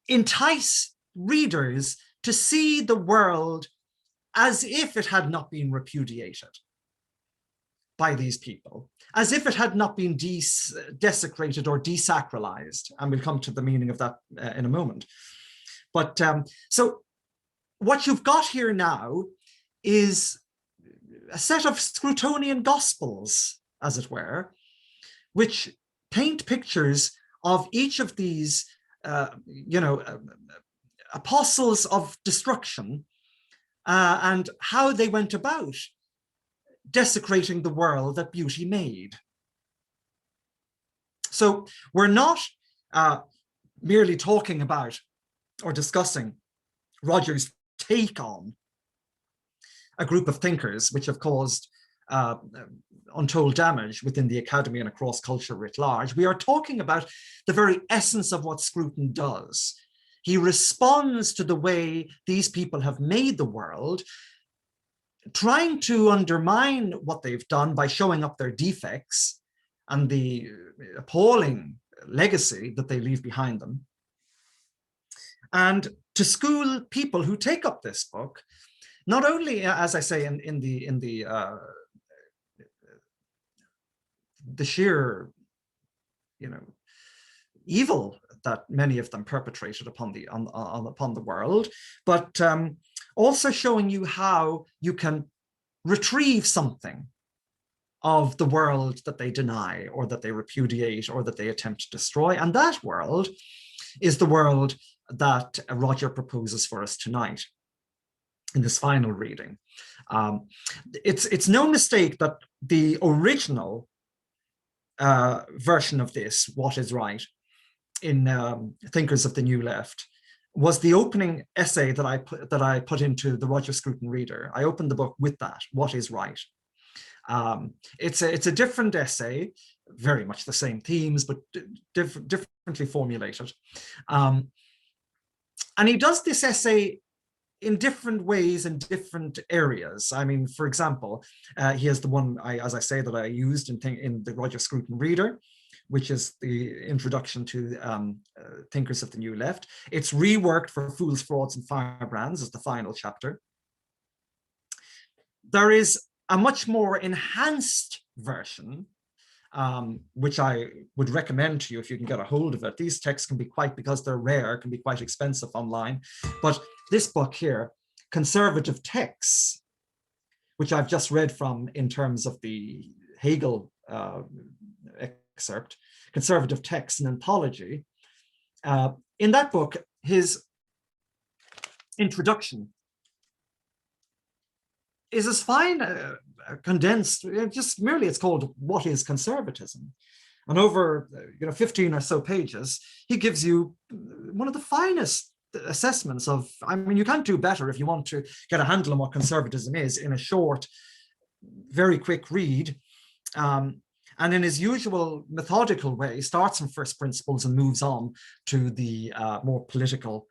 entice readers to see the world as if it had not been repudiated by these people, as if it had not been desecrated or desacralized. And we'll come to the meaning of that in a moment. But so what you've got here now is a set of Scrutonian gospels, as it were, which paint pictures of each of these, apostles of destruction and how they went about desecrating the world that beauty made. So we're not merely talking about or discussing Roger's take on a group of thinkers which have caused untold damage within the academy and across culture writ large. We are talking about the very essence of what Scruton does. He responds to the way these people have made the world, trying to undermine what they've done by showing up their defects and the appalling legacy that they leave behind them, and to school people who take up this book, not only, as I say, in the sheer, evil that many of them perpetrated upon the world, but also showing you how you can retrieve something of the world that they deny or that they repudiate or that they attempt to destroy. And that world is the world that Roger proposes for us tonight in this final reading. It's no mistake that the original version of this, What is Right, in Thinkers of the New Left, was the opening essay that I put into the Roger Scruton Reader. I opened the book with that, What is Right. It's a different essay, very much the same themes, but differently formulated. And he does this essay in different ways in different areas. I mean, for example, he has the one, as I say, that I used in the Roger Scruton Reader, which is the introduction to Thinkers of the New Left. It's reworked for Fools, Frauds and Firebrands as the final chapter. There is a much more enhanced version, which I would recommend to you if you can get a hold of it. These texts can be because they're rare, can be quite expensive online. But this book here, Conservative Texts, which I've just read from in terms of the Hegel excerpt, Conservative Texts, an Anthology. In that book, his introduction is as fine, condensed, just merely it's called What is Conservatism? And over 15 or so pages, he gives you one of the finest assessments of, I mean, you can't do better if you want to get a handle on what conservatism is in a short, very quick read. And in his usual methodical way, starts from first principles and moves on to the more political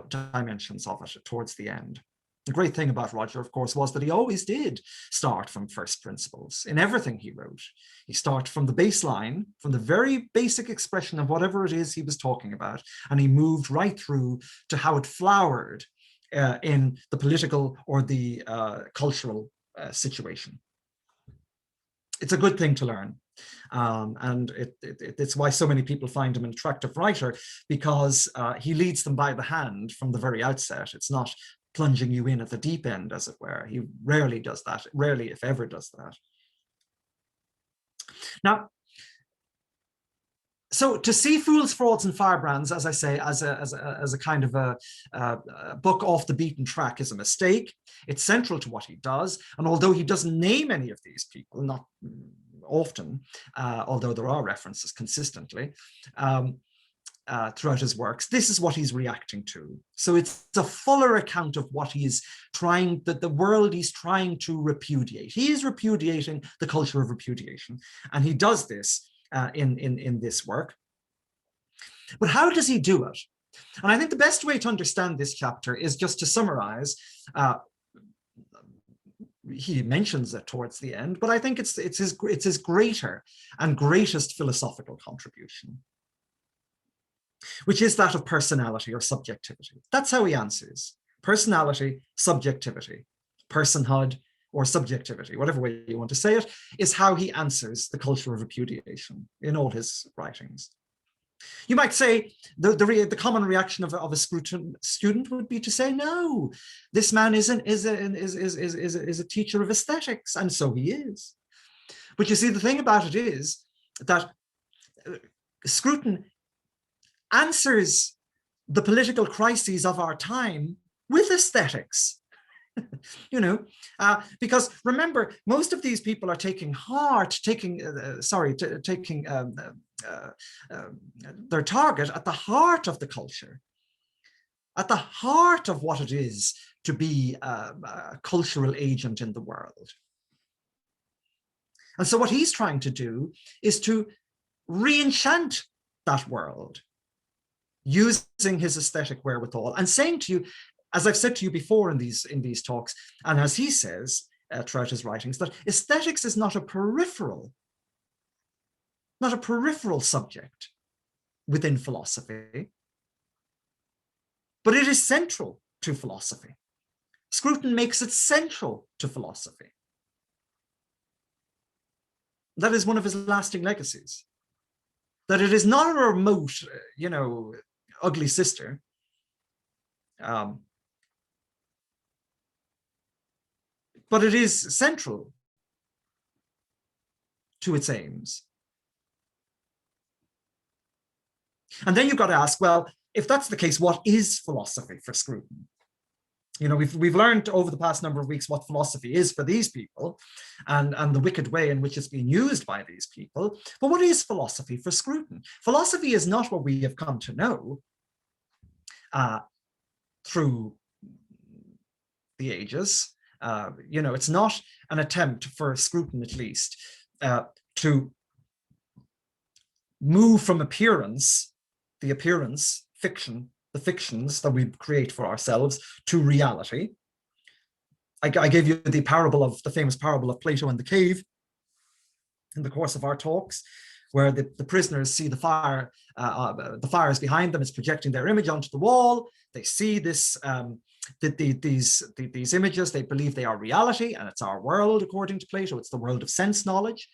dimensions of it towards the end. The great thing about Roger, of course, was that he always did start from first principles in everything he wrote. He started from the baseline, from the very basic expression of whatever it is he was talking about, and he moved right through to how it flowered in the political or the cultural situation. It's a good thing to learn. And it's why so many people find him an attractive writer, because he leads them by the hand from the very outset. It's not plunging you in at the deep end, as it were. He rarely does that, rarely, if ever, does that. Now, so to see Fools, Frauds and Firebrands, as I say, as a kind of a book off the beaten track is a mistake. It's central to what he does. And although he doesn't name any of these people, not often, although there are references consistently, throughout his works, this is what he's reacting to. So it's a fuller account of what he's trying, the world he's trying to repudiate. He is repudiating the culture of repudiation, and he does this in this work. But how does he do it? And I think the best way to understand this chapter is just to summarize. He mentions it towards the end, but I think it's his greater and greatest philosophical contribution. which is that of personality or subjectivity. That's how he answers. Personality, subjectivity, personhood, or subjectivity, whatever way you want to say it, is how he answers the culture of repudiation in all his writings. You might say the common reaction of a Scruton student would be to say, no, this man is a teacher of aesthetics, and so he is. But you see, the thing about it is that Scruton answers the political crises of our time with aesthetics. Because remember, most of these people are taking their target at the heart of the culture, at the heart of what it is to be a cultural agent in the world. And so what he's trying to do is to re-enchant that world using his aesthetic wherewithal and saying to you, as I've said to you before in these talks, and as he says throughout his writings, that aesthetics is not a peripheral subject within philosophy, but it is central to philosophy. Scruton makes it central to philosophy. That is one of his lasting legacies, that it is not a remote, ugly sister. But it is central to its aims. And then you've got to ask, well, if that's the case, what is philosophy for Scruton? We've learned over the past number of weeks what philosophy is for these people and the wicked way in which it's being used by these people. But what is philosophy for Scruton? Philosophy is not what we have come to know through the ages. It's not an attempt, for Scruton at least, to move from appearance, the appearance, fiction, the fictions that we create for ourselves, to reality. I gave you the famous parable of Plato and the cave in the course of our talks, where the prisoners see the fire is behind them, it's projecting their image onto the wall. They see this these images, they believe they are reality, and it's our world, according to Plato. It's the world of sense knowledge,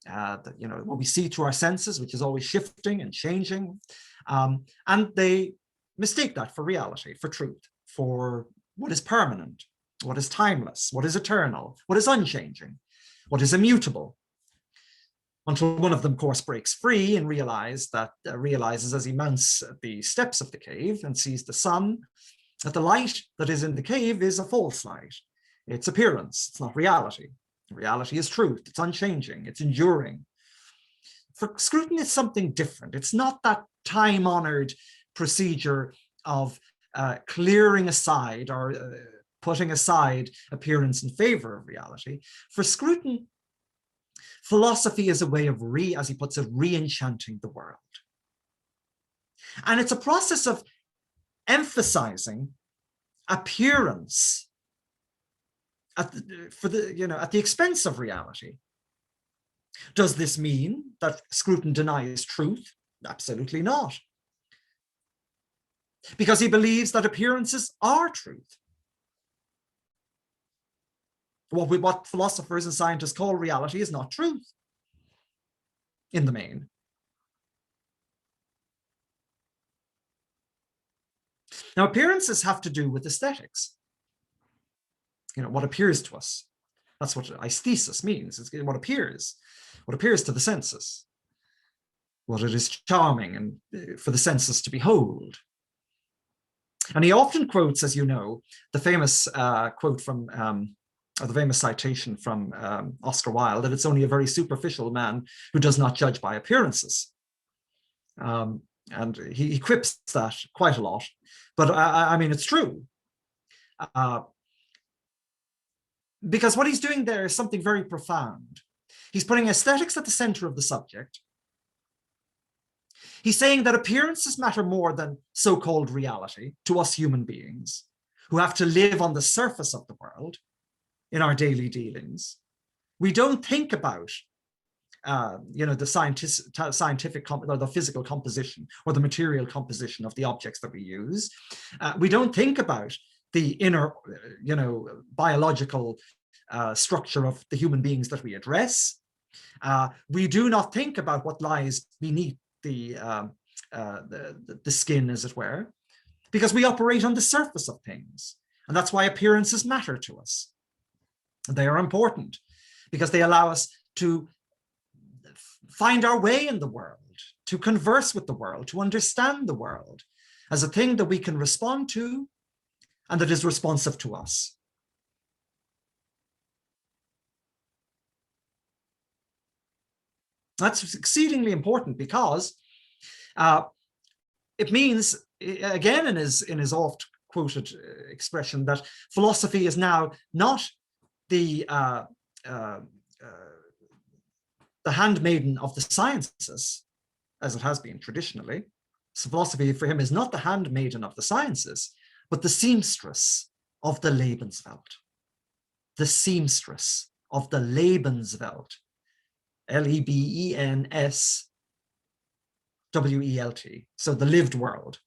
what we see through our senses, which is always shifting and changing, and they mistake that for reality, for truth, for what is permanent, what is timeless, what is eternal, what is unchanging, what is immutable, until one of them, of course, breaks free and realizes as he mounts the steps of the cave and sees the sun, that the light that is in the cave is a false light. It's appearance, it's not reality. Reality is truth, it's unchanging, it's enduring. For Scruton, it's something different. It's not that time-honored procedure of clearing aside or putting aside appearance in favor of reality. For Scruton, philosophy is a way of, as he puts it, re-enchanting the world. And it's a process of emphasizing appearance at the expense of reality. Does this mean that Scruton denies truth? Absolutely not. Because he believes that appearances are truth. What philosophers and scientists call reality is not truth in the main. Now, appearances have to do with aesthetics. What appears to us. That's what aesthesis means. It's what appears to the senses, what it is charming and for the senses to behold. And he often quotes, as you know, the famous quote from, or the famous citation from Oscar Wilde, that it's only a very superficial man who does not judge by appearances. And he quips that quite a lot, but I mean, it's true. Because what he's doing there is something very profound. He's putting aesthetics at the center of the subject. He's saying that appearances matter more than so-called reality to us human beings who have to live on the surface of the world in our daily dealings. We don't think about the scientific or the physical composition or the material composition of the objects that we use. We don't think about the inner, biological structure of the human beings that we address. We do not think about what lies beneath the skin, as it were, because we operate on the surface of things. And that's why appearances matter to us. They are important because they allow us to find our way in the world, to converse with the world, to understand the world as a thing that we can respond to and that is responsive to us. That's exceedingly important because it means, again, in his oft quoted expression, that philosophy is now not the handmaiden of the sciences, as it has been traditionally. So philosophy for him is not the handmaiden of the sciences, but the seamstress of the Lebenswelt. The seamstress of the Lebenswelt. Lebenswelt. So the lived world,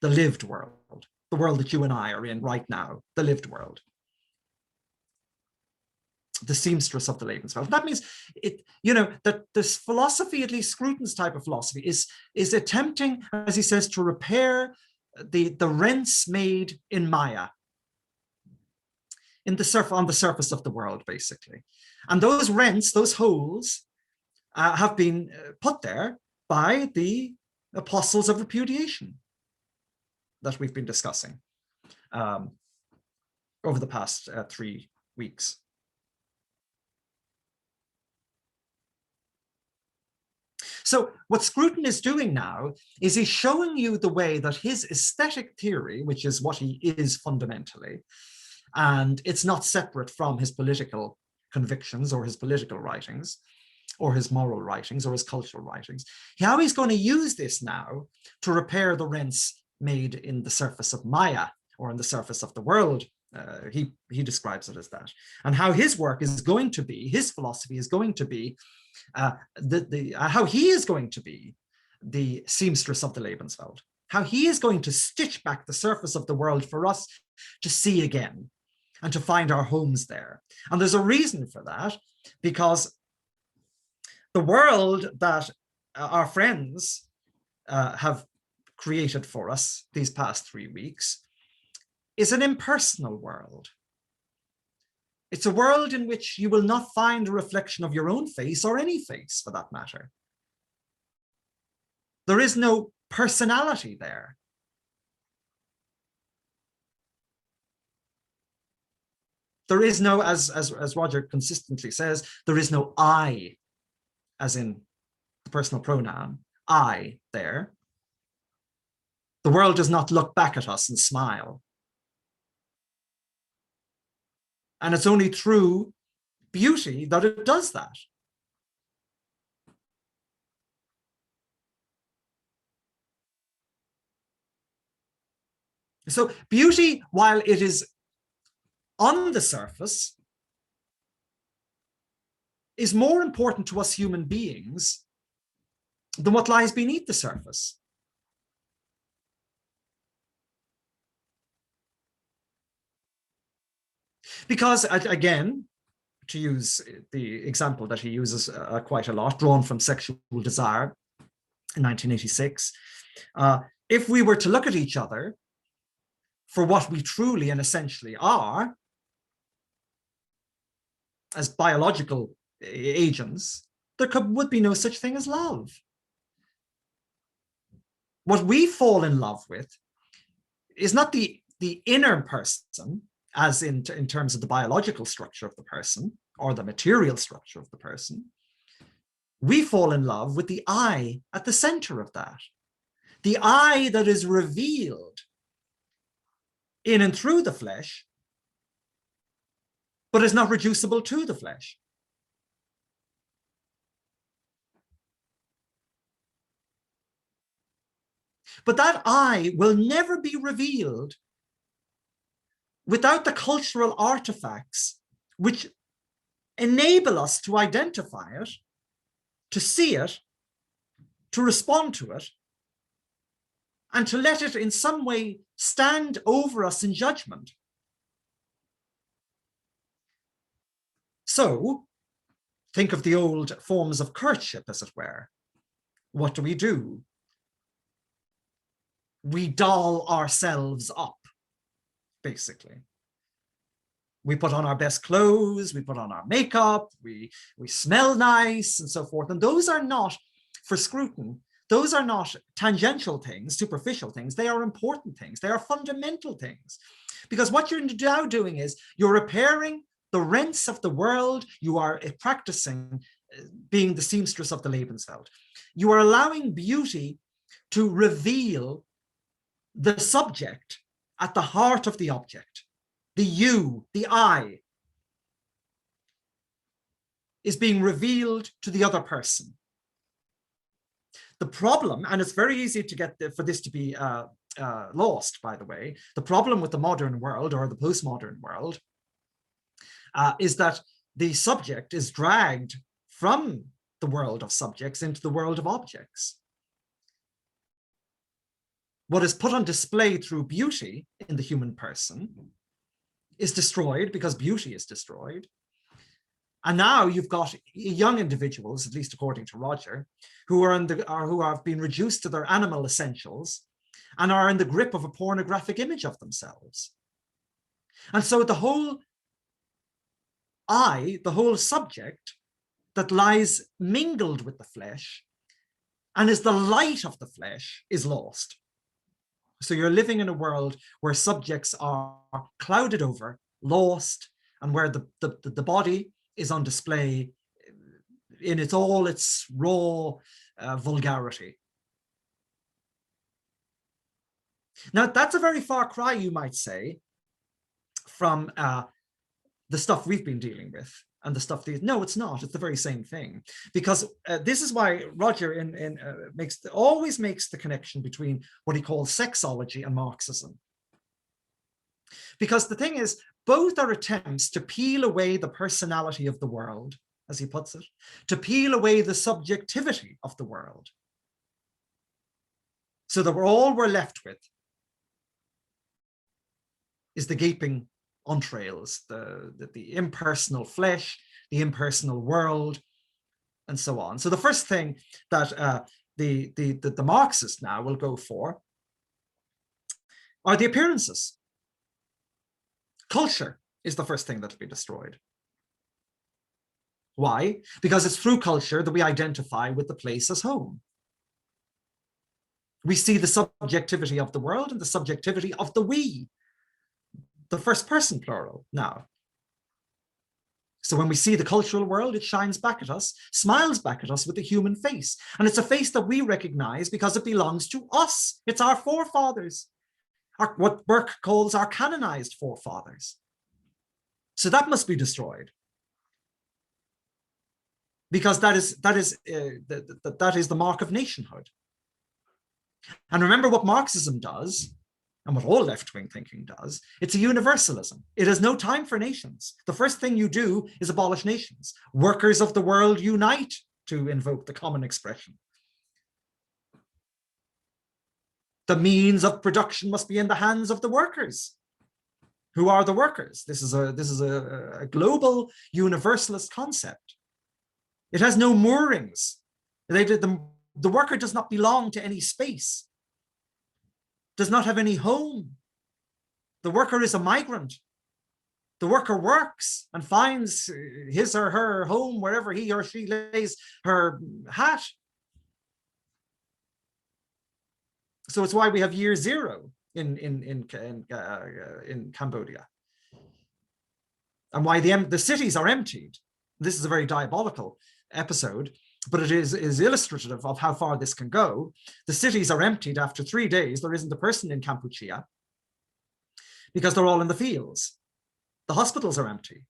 the world that you and I are in right now, the lived world. The seamstress of the Lebenswelt. That means that this philosophy, at least Scruton's type of philosophy, is attempting, as he says, to repair the rents made in Maya, on the surface of the world, basically. And those rents, those holes, have been put there by the apostles of repudiation that we've been discussing over the past 3 weeks. So what Scruton is doing now is he's showing you the way that his aesthetic theory, which is what he is fundamentally, and it's not separate from his political convictions or his political writings or his moral writings or his cultural writings, how he's going to use this now to repair the rents made in the surface of Maya, or in the surface of the world. He describes it as that. And how his work is going to be, his philosophy is going to be, how he is going to be the seamstress of the Lebenswelt, how he is going to stitch back the surface of the world for us to see again and to find our homes there. And there's a reason for that, because the world that our friends have created for us these past 3 weeks is an impersonal world. It's a world in which you will not find a reflection of your own face, or any face for that matter. There is no personality there. There is no, as Roger consistently says, there is no I, as in the personal pronoun, I there. The world does not look back at us and smile. And it's only through beauty that it does that. So beauty, while it is on the surface, is more important to us human beings than what lies beneath the surface. Because, again, to use the example that he uses quite a lot, drawn from Sexual Desire in 1986, if we were to look at each other for what we truly and essentially are, as biological agents, there would be no such thing as love. What we fall in love with is not the inner person, as in terms of the biological structure of the person or the material structure of the person. We fall in love with the I at the center of that. The I that is revealed in and through the flesh, but is not reducible to the flesh. But that I will never be revealed without the cultural artifacts which enable us to identify it to see it, to respond to it, and to let it in some way stand over us in judgment. So think of the old forms of courtship, as it were. What do? We doll ourselves up, basically. We put on our best clothes, we put on our makeup, we smell nice, and so forth. And those are not, for Scruton, those are not tangential things, superficial things. They are important things. They are fundamental things. Because what you're now doing is you're repairing the rents of the world. You are practicing being the seamstress of the Lebenswelt. You are allowing beauty to reveal the subject at the heart of the object. The you, the I, is being revealed to the other person. The problem, and it's very easy to get for this to be lost, by the way, the problem with the modern world or the postmodern world is that the subject is dragged from the world of subjects into the world of objects. What is put on display through beauty in the human person is destroyed because beauty is destroyed. And now you've got young individuals, at least according to Roger, who have been reduced to their animal essentials and are in the grip of a pornographic image of themselves. And so the whole I, the whole subject that lies mingled with the flesh and is the light of the flesh, is lost. So you're living in a world where subjects are clouded over, lost, and where the body is on display in its raw vulgarity. Now, that's a very far cry, you might say, from the stuff we've been dealing with and the stuff no, it's not. It's the very same thing, because this is why Roger always makes the connection between what he calls sexology and Marxism. Because the thing is, both are attempts to peel away the personality of the world, as he puts it, to peel away the subjectivity of the world, so that all we're left with is the gaping entrails, the impersonal flesh, the impersonal world, and so on. So the first thing that the Marxists now will go for are the appearances. Culture is the first thing that will be destroyed. Why? Because it's through culture that we identify with the place as home. We see the subjectivity of the world and the subjectivity of the we, the first person plural now. So when we see the cultural world, it shines back at us, smiles back at us with a human face. And it's a face that we recognize because it belongs to us. It's our forefathers, what Burke calls our canonized forefathers. So that must be destroyed, because that is the mark of nationhood. And remember what Marxism does, and what all left-wing thinking does, it's a universalism. It has no time for nations. The first thing you do is abolish nations. Workers of the world unite, to invoke the common expression. The means of production must be in the hands of the workers. Who are the workers? This is a global universalist concept. It has no moorings. The worker does not belong to any space, does not have any home. The worker is a migrant. The worker works and finds his or her home wherever he or she lays her hat. So it's why we have year zero in Cambodia, and why the cities are emptied. This is a very diabolical episode, but it is illustrative of how far this can go. The cities are emptied after 3 days. There isn't a person in Kampuchea because they're all in the fields. The hospitals are empty.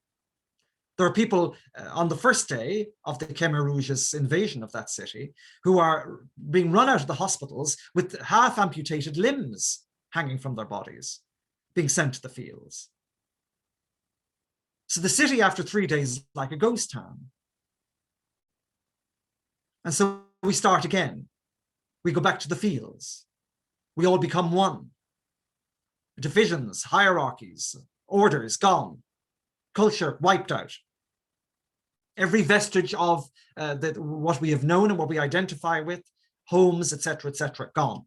There are people on the first day of the Khmer Rouge's invasion of that city who are being run out of the hospitals with half amputated limbs hanging from their bodies, being sent to the fields. So the city after 3 days is like a ghost town. And so we start again. We go back to the fields. We all become one. Divisions, hierarchies, orders gone. Culture wiped out. Every vestige of what we have known and what we identify with, homes, etc., gone.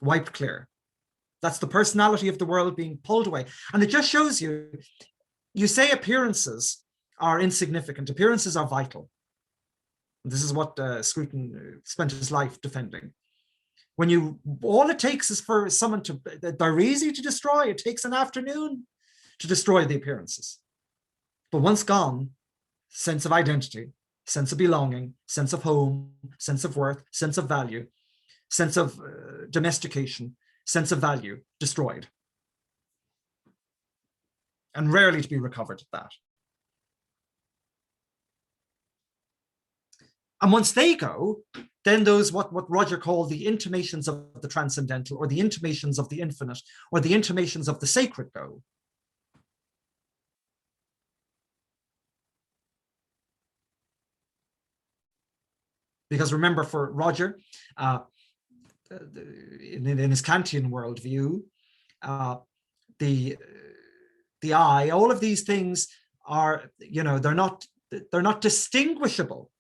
Wiped clear. That's the personality of the world being pulled away. And it just shows you, you say appearances are insignificant. Appearances are vital. This is what Scruton spent his life defending. When you, all it takes is for someone to, they're easy to destroy. It takes an afternoon to destroy the appearances. But once gone, sense of identity, sense of belonging, sense of home, sense of worth, sense of value, sense of domestication, sense of value, destroyed. And rarely to be recovered at that. And once they go, then those what Roger called the intimations of the transcendental, or the intimations of the infinite, or the intimations of the sacred go. Because remember, for Roger, in his Kantian worldview, the I, all of these things are, they're not distinguishable.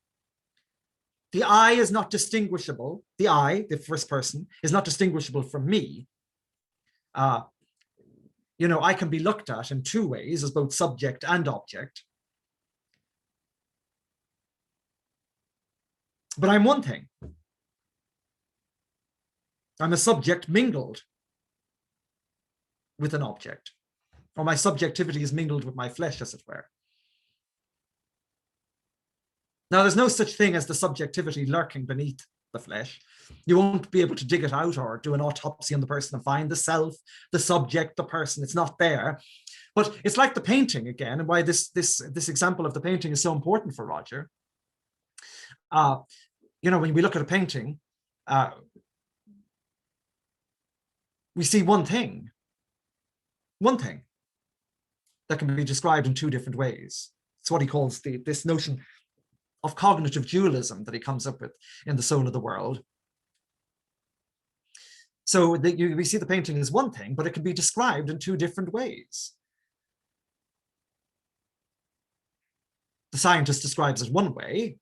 The I is not distinguishable. The I, the first person, is not distinguishable from me. I can be looked at in two ways, as both subject and object. But I'm one thing. I'm a subject mingled with an object, or my subjectivity is mingled with my flesh, as it were. Now, there's no such thing as the subjectivity lurking beneath the flesh. You won't be able to dig it out or do an autopsy on the person and find the self, the subject, the person. It's not there. But it's like the painting again, and why this example of the painting is so important for Roger. When we look at a painting, we see one thing that can be described in two different ways. It's what he calls this notion of cognitive dualism that he comes up with in The Soul of the World. So we see the painting as one thing, but it can be described in two different ways. The scientist describes it one way.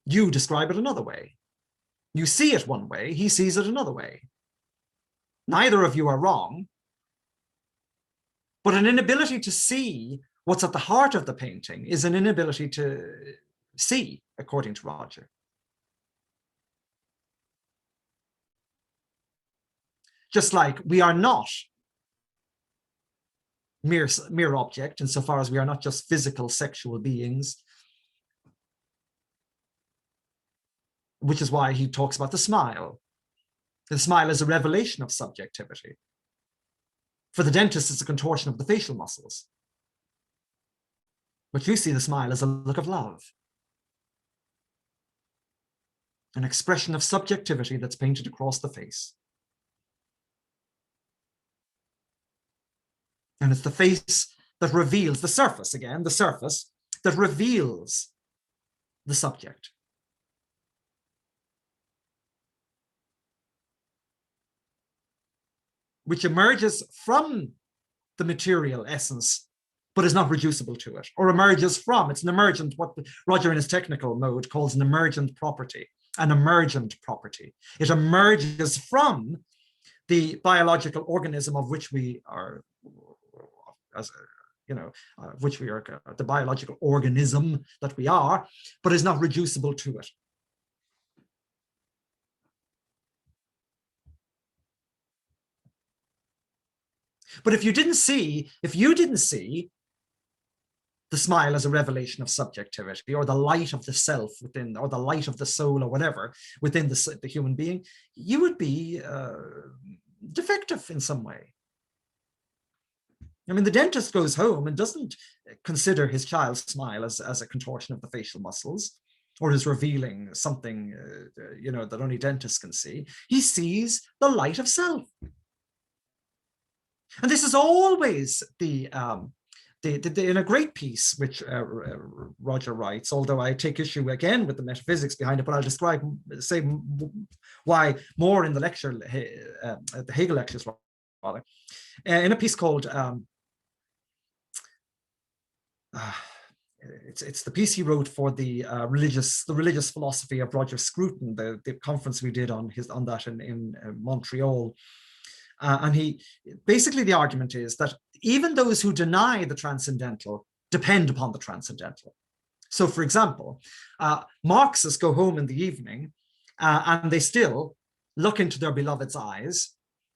You describe it another way. You see it one way, he sees it another way. Neither of you are wrong, but an inability to see what's at the heart of the painting is an inability to see, according to Roger. Just like we are not mere object, insofar as we are not just physical sexual beings, which is why he talks about the smile. The smile is a revelation of subjectivity. For the dentist, it's a contortion of the facial muscles. But you see the smile as a look of love. An expression of subjectivity that's painted across the face. And it's the face that reveals the surface, again, the surface that reveals the subject. Which emerges from the material essence, but is not reducible to it, or emerges from, it's an emergent, what Roger in his technical mode calls an emergent property, an emergent property. It emerges from the biological organism of which we are, the biological organism that we are, but is not reducible to it. But if you didn't see the smile as a revelation of subjectivity, or the light of the self within, or the light of the soul, or whatever, within the human being, you would be defective in some way. I mean, the dentist goes home and doesn't consider his child's smile as a contortion of the facial muscles, or is revealing something, that only dentists can see. He sees the light of self. And this is always the in a great piece, which Roger writes, although I take issue again with the metaphysics behind it, but I'll say why more in the lecture, the Hegel lectures rather, in a piece called, it's the piece he wrote for the religious philosophy of Roger Scruton, the conference we did on that in Montreal. And he basically, the argument is that even those who deny the transcendental depend upon the transcendental. So, for example, Marxists go home in the evening and they still look into their beloved's eyes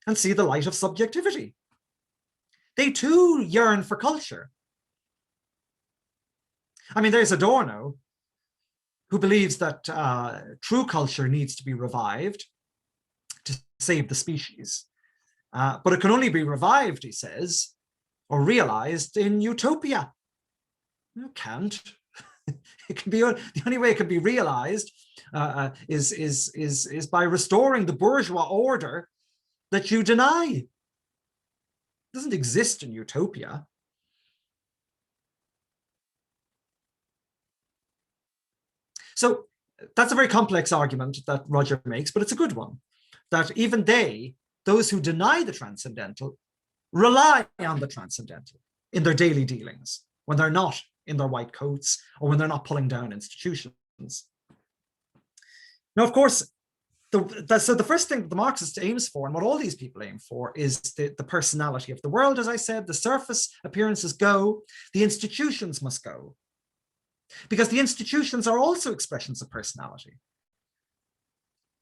and see the light of subjectivity. They too yearn for culture. I mean, there's Adorno, who believes that true culture needs to be revived to save the species. But it can only be revived, he says, or realized in utopia. You can't. It can be, the only way it can be realized is by restoring the bourgeois order that you deny. It doesn't exist in utopia. So that's a very complex argument that Roger makes, but it's a good one. That even those who deny the transcendental, rely on the transcendental in their daily dealings, when they're not in their white coats or when they're not pulling down institutions. Now, of course, so the first thing that the Marxist aims for, and what all these people aim for, is the personality of the world. As I said, the surface appearances go, the institutions must go. Because the institutions are also expressions of personality.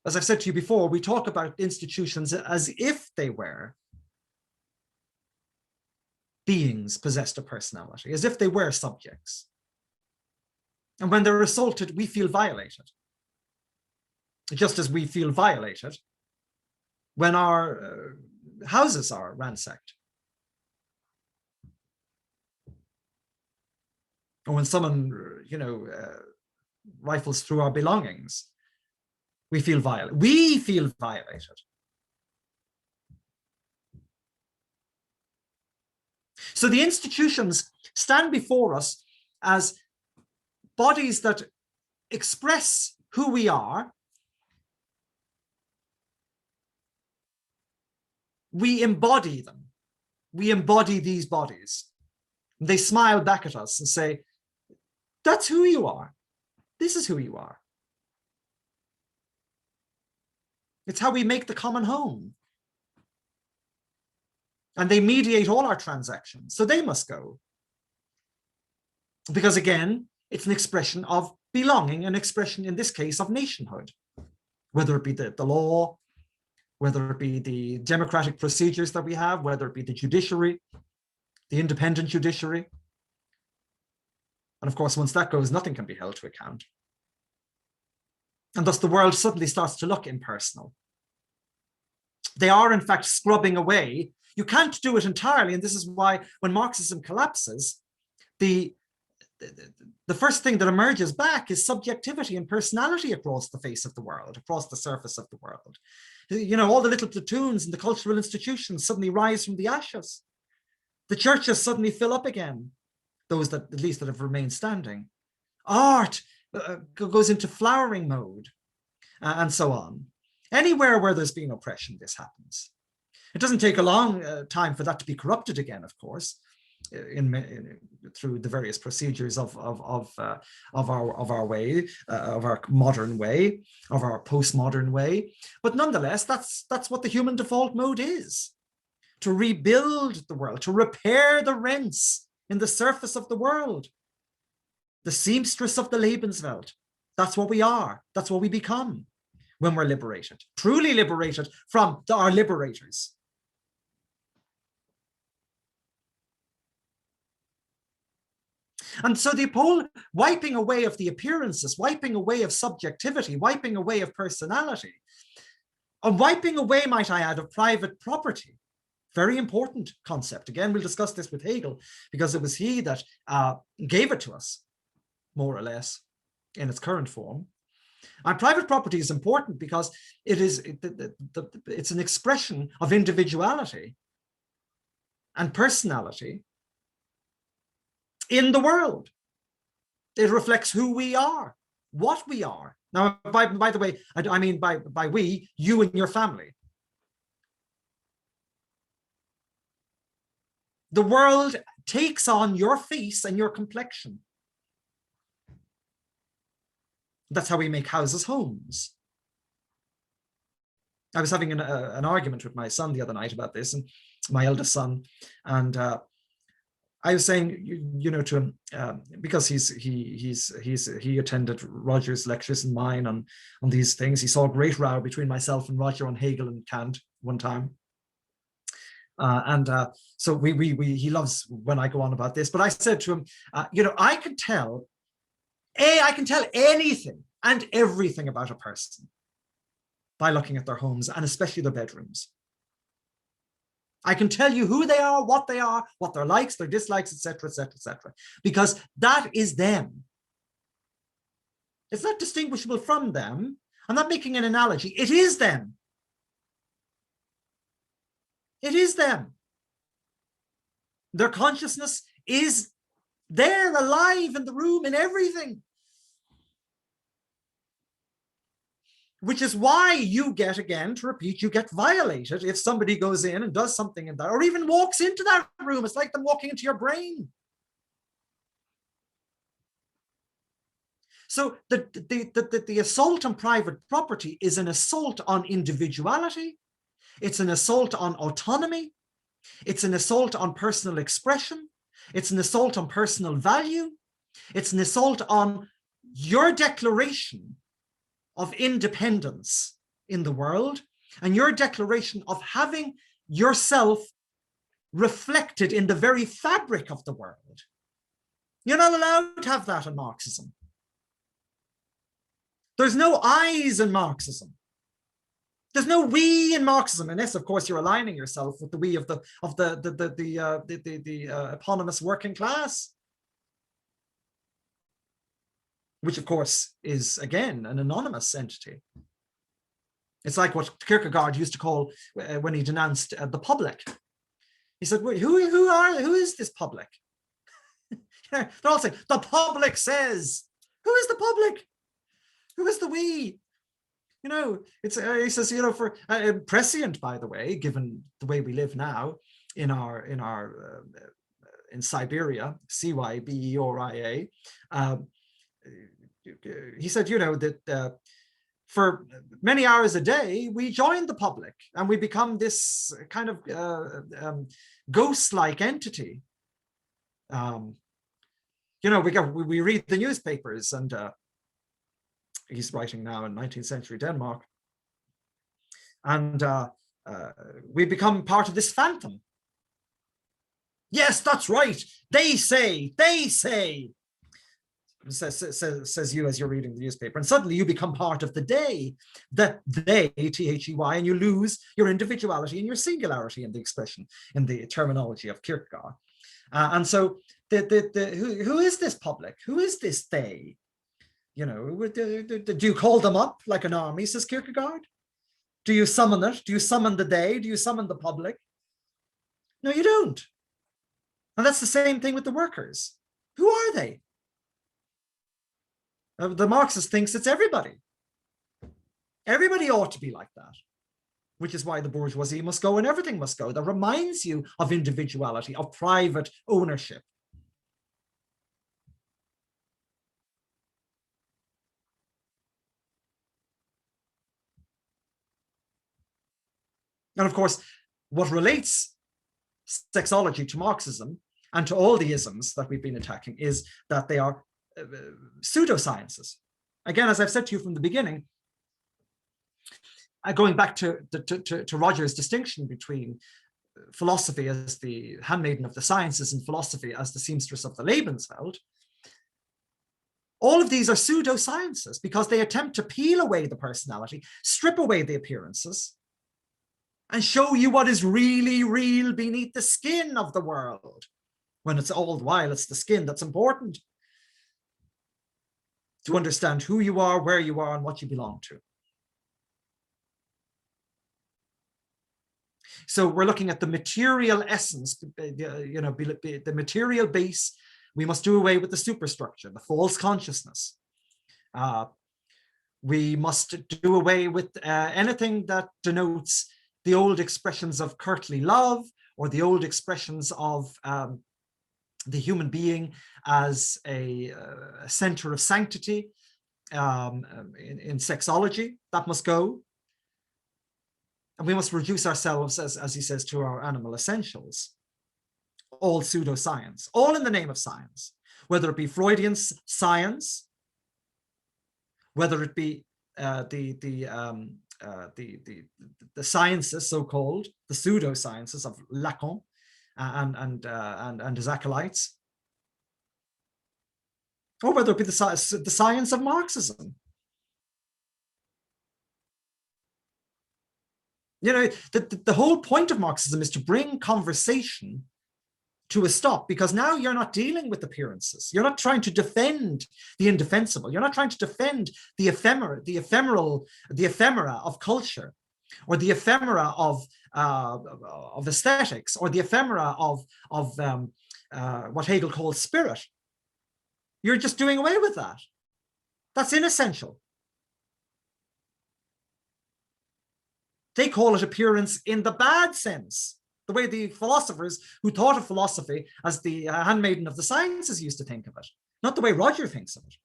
As I've said to you before, we talk about institutions as if they were beings possessed of personality, as if they were subjects. And when they're assaulted, we feel violated. Just as we feel violated when our houses are ransacked. Or when someone, rifles through our belongings, we feel violated. We feel violated. So the institutions stand before us as bodies that express who we are. We embody them. We embody these bodies. They smile back at us and say, that's who you are. This is who you are. It's how we make the common home. And they mediate all our transactions, so they must go. Because again, it's an expression of belonging, an expression, in this case, of nationhood. Whether it be the law, whether it be the democratic procedures that we have, whether it be the judiciary, the independent judiciary. And of course, once that goes, nothing can be held to account. And thus the world suddenly starts to look impersonal. They are, in fact, scrubbing away. You can't do it entirely. And this is why when Marxism collapses, the first thing that emerges back is subjectivity and personality across the face of the world, across the surface of the world. All the little platoons in the cultural institutions suddenly rise from the ashes. The churches suddenly fill up again, those that at least that have remained standing. Art goes into flowering mode, and so on. Anywhere where there's been oppression, this happens. It doesn't take a long time for that to be corrupted again, of course, through the various procedures of our way, of our modern way, of our postmodern way. But nonetheless, that's what the human default mode is. To rebuild the world, to repair the rents in the surface of the world. The seamstress of the Lebenswelt. That's what we are. That's what we become when we're liberated. Truly liberated from our liberators. And so the whole wiping away of the appearances, wiping away of subjectivity, wiping away of personality, and wiping away, might I add, of private property. Very important concept. Again, we'll discuss this with Hegel, because it was he that gave it to us, more or less, in its current form. And private property is important because it's an expression of individuality and personality in the world. It reflects who we are, what we are. Now, by the way, I mean by we, you and your family. The world takes on your face and your complexion. That's how we make houses homes. I was having an argument with my son the other night about this, and my eldest son, and I was saying, you know, to him, because he attended Roger's lectures and mine on these things. He saw a great row between myself and Roger on Hegel and Kant one time, so he loves when I go on about this. But I said to him, you know, I can tell anything and everything about a person by looking at their homes, and especially their bedrooms. I can tell you who they are, what their likes, their dislikes, etc., etc., etc., because that is them. It's not distinguishable from them. I'm not making an analogy. It is them. It is them. Their consciousness is there, alive in the room, in everything. Which is why you get, again, to repeat, you get violated if somebody goes in and does something in that, or even walks into that room. It's like them walking into your brain. So the assault on private property is an assault on individuality. It's an assault on autonomy. It's an assault on personal expression. It's an assault on personal value. It's an assault on your declaration of independence in the world, and your declaration of having yourself reflected in the very fabric of the world. You're not allowed to have that in Marxism. There's no I's in Marxism. There's no we in Marxism, unless, of course, you're aligning yourself with the we of the eponymous working class, which, of course, is, again, an anonymous entity. It's like what Kierkegaard used to call, when he denounced the public. He said, who is this public? They're all saying, the public says. Who is the public? Who is the we? You know, it's he says, you know, for prescient, by the way, given the way we live now in Siberia, Cyberia. He said, you know, that for many hours a day, we join the public and we become this kind of ghost-like entity. You know, we read the newspapers, and he's writing now in 19th century Denmark, and we become part of this phantom. Yes, that's right. They say. Says you as you're reading the newspaper, and suddenly you become part of the they, T-H-E-Y, and you lose your individuality and your singularity in the expression, in the terminology of Kierkegaard. And so who is this public? Who is this they? You know, do you call them up like an army, says Kierkegaard? Do you summon it? Do you summon the they? Do you summon the public? No, you don't. And that's the same thing with the workers. Who are they? The Marxist thinks it's everybody. Everybody ought to be like that, which is why the bourgeoisie must go and everything must go. That reminds you of individuality, of private ownership. And of course, what relates sexology to Marxism and to all the isms that we've been attacking is that they are pseudosciences. Again, as I've said to you from the beginning, going back to Roger's distinction between philosophy as the handmaiden of the sciences and philosophy as the seamstress of the Lebenswelt, all of these are pseudosciences because they attempt to peel away the personality, strip away the appearances, and show you what is really real beneath the skin of the world, when it's all the while it's the skin that's important to understand who you are, where you are, and what you belong to. So we're looking at the material essence, you know, the material base We must do away with the superstructure, the false consciousness. We must do away with anything that denotes the old expressions of courtly love, or the old expressions of the human being as a center of sanctity in sexology. That must go. And we must reduce ourselves, as he says, to our animal essentials. All pseudoscience, all in the name of science, whether it be Freudian science, whether it be the sciences, so-called, the pseudosciences of Lacan and his acolytes, or whether it be the science of Marxism. You know, the whole point of Marxism is to bring conversation to a stop, because now you're not dealing with appearances. You're not trying to defend the indefensible. You're not trying to defend the ephemera of culture, or the ephemera of aesthetics, or the ephemera of what Hegel calls spirit. You're just doing away with that. That's inessential. They call it appearance in the bad sense, the way the philosophers who thought of philosophy as the handmaiden of the sciences used to think of it, not the way Roger thinks of it,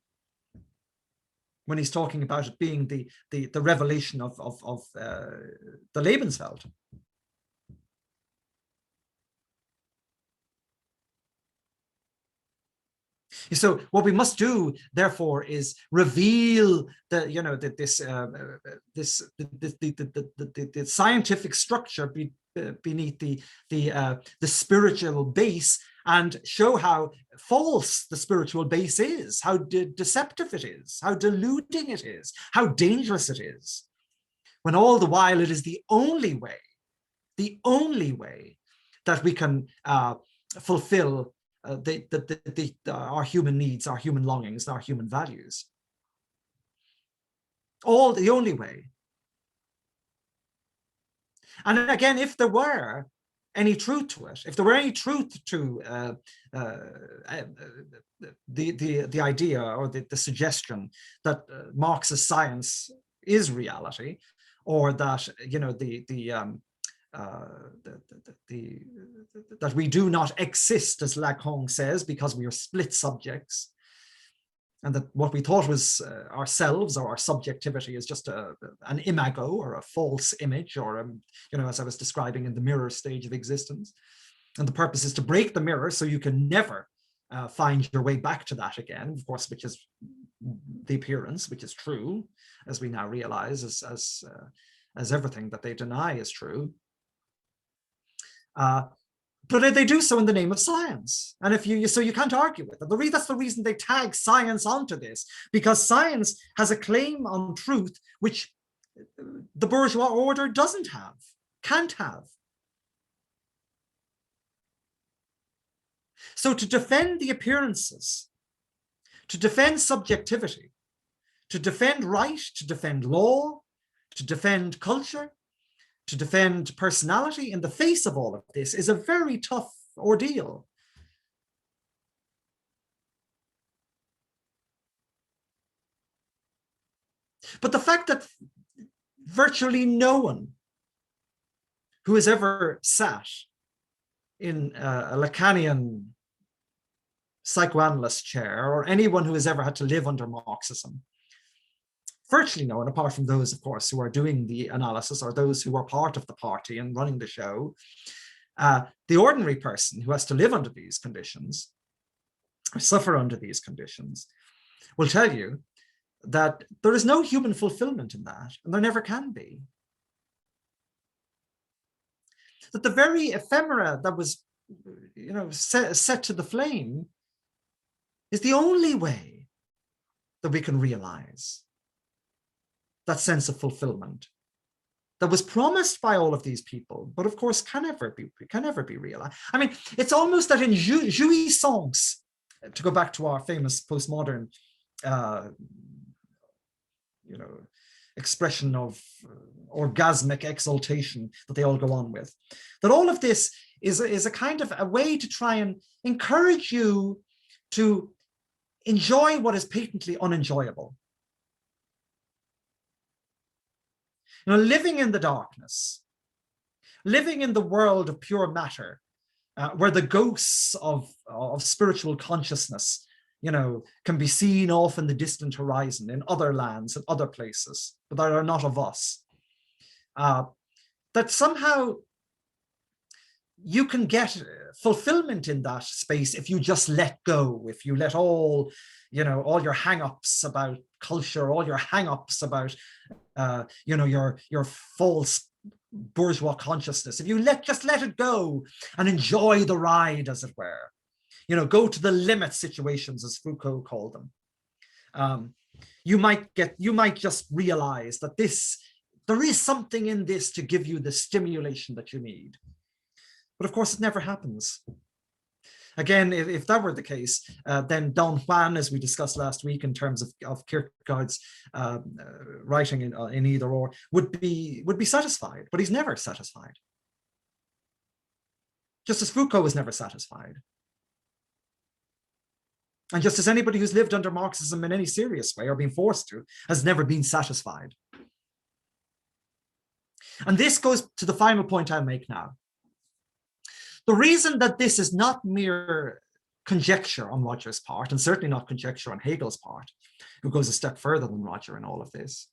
when he's talking about it being the revelation of the Lebenswelt. So what we must do, therefore, is reveal the the scientific structure beneath the spiritual base, and show how false the spiritual base is, how deceptive it is, how deluding it is, how dangerous it is, when all the while it is the only way that we can fulfill our human needs, our human longings, our human values. The only way. And again, if there were any truth to it, if there were any truth to the idea or the suggestion that Marxist science is reality, or that that we do not exist, as Lacan says, because we are split subjects, and that what we thought was ourselves or our subjectivity is just an imago, or a false image, or as I was describing, in the mirror stage of existence. And the purpose is to break the mirror so you can never find your way back to that again, of course, which is the appearance, which is true, as we now realize, as everything that they deny is true. But they do so in the name of science, and so you can't argue with them. That's the reason they tag science onto this, because science has a claim on truth which the bourgeois order doesn't have, can't have. So to defend the appearances, to defend subjectivity, to defend right, to defend law, to defend culture, to defend personality in the face of all of this is a very tough ordeal. But the fact that virtually no one who has ever sat in a Lacanian psychoanalyst chair, or anyone who has ever had to live under Marxism, virtually no one, apart from those, of course, who are doing the analysis, or those who are part of the party and running the show, the ordinary person who has to live under these conditions, or suffer under these conditions, will tell you that there is no human fulfillment in that, and there never can be. That the very ephemera that was, set to the flame is the only way that we can realize that sense of fulfillment that was promised by all of these people, but of course can never be realized. I mean, it's almost that in jouissance, to go back to our famous postmodern expression of orgasmic exaltation that they all go on with, that all of this is a kind of a way to try and encourage you to enjoy what is patently unenjoyable. Living in the darkness, living in the world of pure matter, where the ghosts of spiritual consciousness, can be seen off in the distant horizon in other lands and other places, but that are not of us. That somehow you can get fulfillment in that space if you just let go, if you let all your hang-ups about culture, all your hang-ups about your false bourgeois consciousness, if you just let it go and enjoy the ride, as it were, go to the limit situations, as Foucault called them, you might just realize that there is something in this to give you the stimulation that you need. But of course, it never happens. Again, if that were the case, then Don Juan, as we discussed last week in terms of Kierkegaard's writing in Either Or, would be satisfied, but he's never satisfied. Just as Foucault was never satisfied. And just as anybody who's lived under Marxism in any serious way or been forced to has never been satisfied. And this goes to the final point I'll make now. The reason that this is not mere conjecture on Roger's part, and certainly not conjecture on Hegel's part, who goes a step further than Roger in all of this,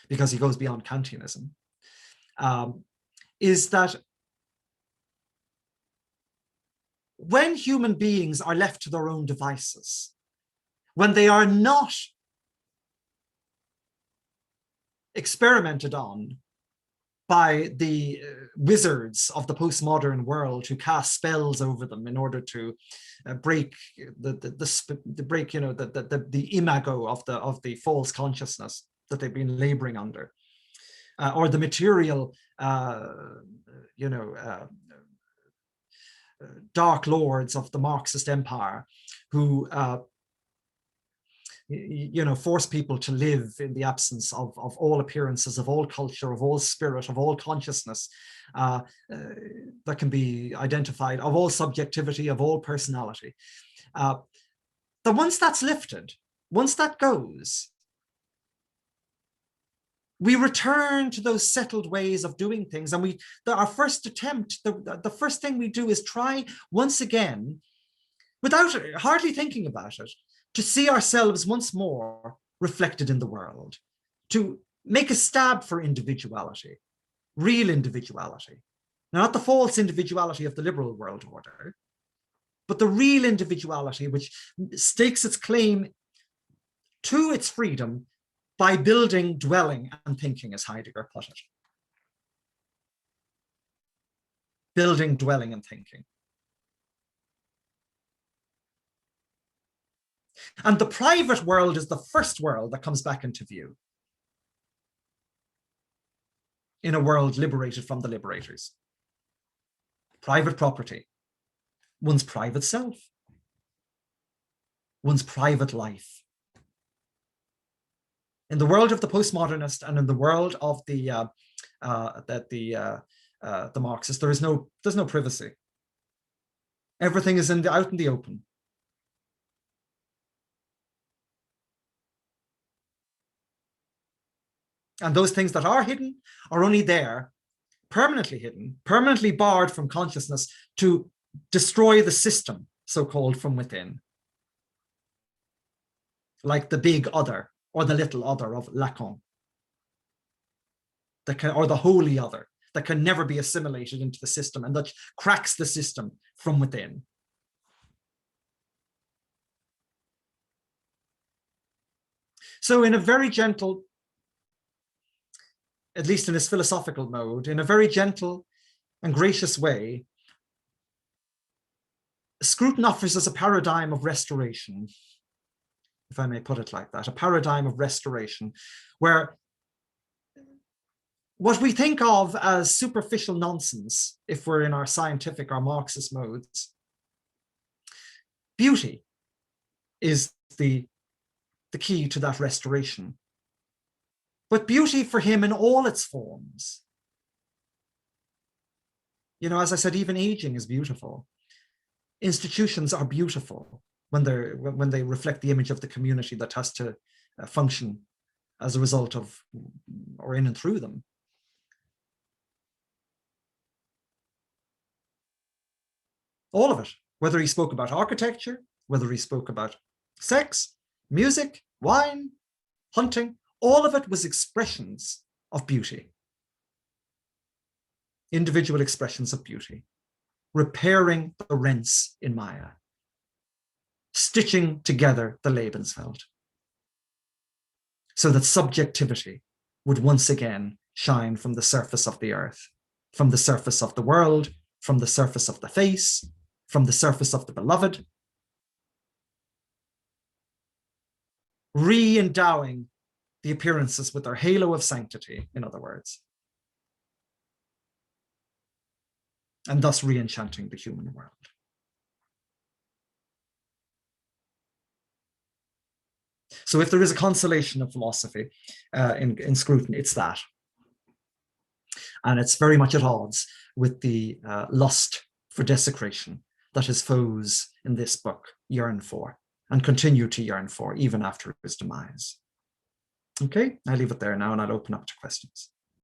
because he goes beyond Kantianism, is that when human beings are left to their own devices, when they are not experimented on by the wizards of the postmodern world who cast spells over them in order to break the imago of the false consciousness that they've been laboring under, or the material dark lords of the Marxist empire who force people to live in the absence of all appearances, of all culture, of all spirit, of all consciousness that can be identified, of all subjectivity, of all personality. That once that's lifted, once that goes, we return to those settled ways of doing things. And our first attempt, the first thing we do is try once again, without hardly thinking about it, to see ourselves once more reflected in the world, to make a stab for individuality, real individuality. Now, not the false individuality of the liberal world order, but the real individuality which stakes its claim to its freedom by building, dwelling, and thinking, as Heidegger put it. Building, dwelling, and thinking. And the private world is the first world that comes back into view in a world liberated from the liberators. Private property, one's private self, one's private life. In the world of the postmodernist and in the world of the Marxist, there's no privacy. Everything is out in the open. And those things that are hidden are only there, permanently hidden, permanently barred from consciousness to destroy the system, so-called, from within. Like the big other or the little other of Lacan, or the holy other that can never be assimilated into the system and that cracks the system from within. So in a very gentle, at least in his philosophical mode, in a very gentle and gracious way, Scruton offers us a paradigm of restoration, if I may put it like that, a paradigm of restoration, where what we think of as superficial nonsense, if we're in our scientific or Marxist modes, beauty is the key to that restoration. But beauty for him in all its forms. As I said, even aging is beautiful. institutions are beautiful when they reflect the image of the community that has to function as a result of or in and through them. All of it, whether he spoke about architecture, whether he spoke about sex, music, wine, hunting, all of it was expressions of beauty. Individual expressions of beauty, repairing the rents in Maya, stitching together the Lebenswelt, so that subjectivity would once again shine from the surface of the earth, from the surface of the world, from the surface of the face, from the surface of the beloved, re-endowing the appearances with their halo of sanctity, in other words, and thus re-enchanting the human world. So if there is a consolation of philosophy in Scrutiny, it's that. And it's very much at odds with the lust for desecration that his foes in this book yearn for and continue to yearn for even after his demise. Okay, I'll leave it there now and I'll open up to questions.